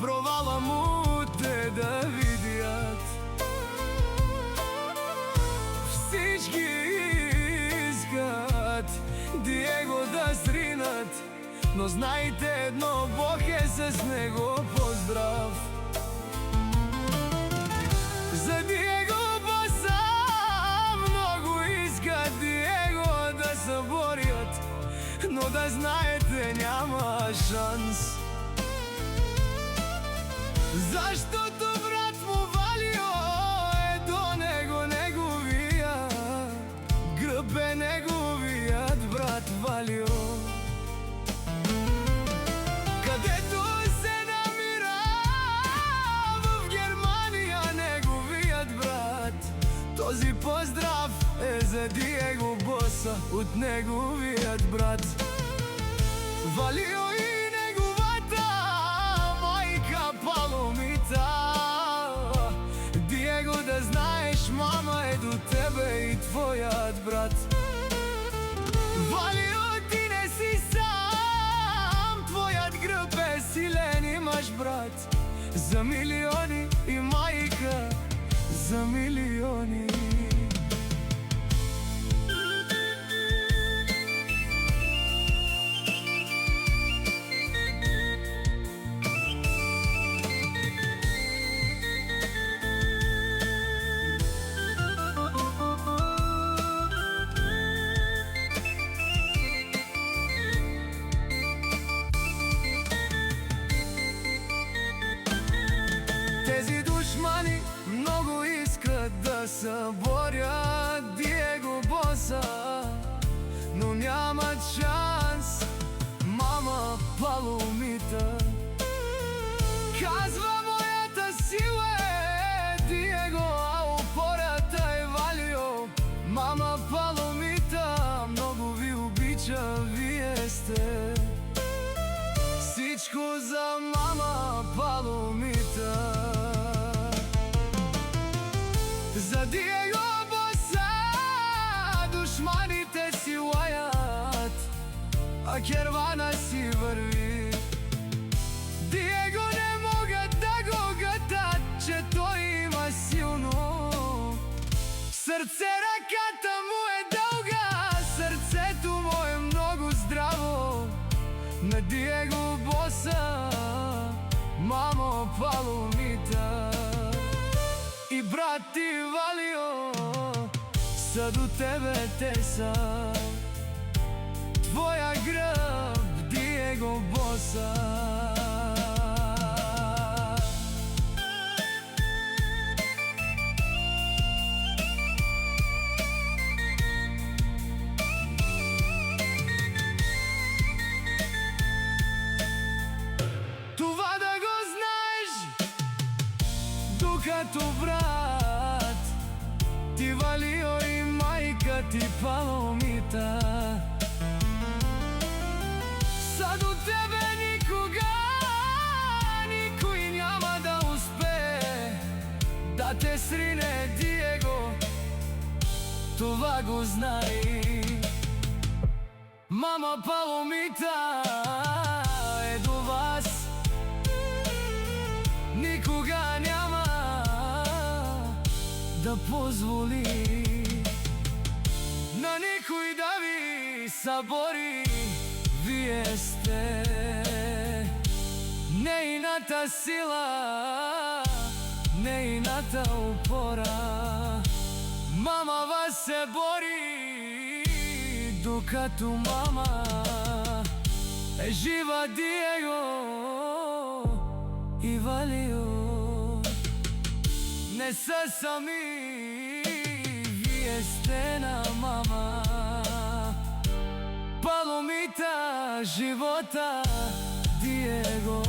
провала му те да видят. Всички искат Диего да сринат, но знайте едно, Бог е с него. Поздрав за Диего Боса. Много искат Диего да съборят, но да знаете, няма шанс. Защото брат му Валио е до него, неговия гръб е неговият брат Валио. Където се намира в Германия неговият брат, този поздрав е за Диего Боса от неговият брат Валио и неговата майка Паломита. Диего, да знаеш, мама е до тебе и твоят брат. Валио, ти не си сам, твоят гръб е силен, имаш брат за милиони и майка за милиони. Тези душмани много искат да съборят Диего Боса, но нямат шанс, мама Паломита. Казва, моята сила е Диего, а опората е Валио. Мама Паломита много ви обича, вие сте всичко за мама Паломита. За Диего Боса душманите си лаят, а кервана си върви. Диего не могат да го гатат, че той има силно сърце. Ръката му е дълга, сърцето му е много здраво. На Диего Боса, мамо Паломита и брат ти Валио са до тебе, те са твоя гръб, Диего Боса. Това да го знаеш, докато брат ти Валио и майка ти Паломита са до тебе, никога никой няма да успее да те срине, Диего, това го знай. Мама Паломита е до вас, никога няма да позволи на никой да ви събори. Вие сте нейната сила, нейната опора. Мама вас се бори, докато мама е жива. Диего и Валио не са сами, вие сте на мама Паломита живота. Диего,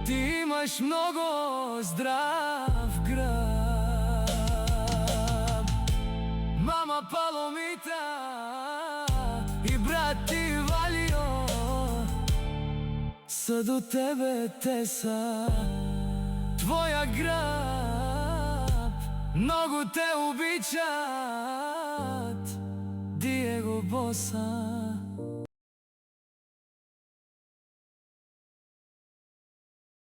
ти имаш много здрав гръб. Мама Паломита и брат ти Валио са до тебе, те са твоя гръб. Много те обичат, Диего Боса.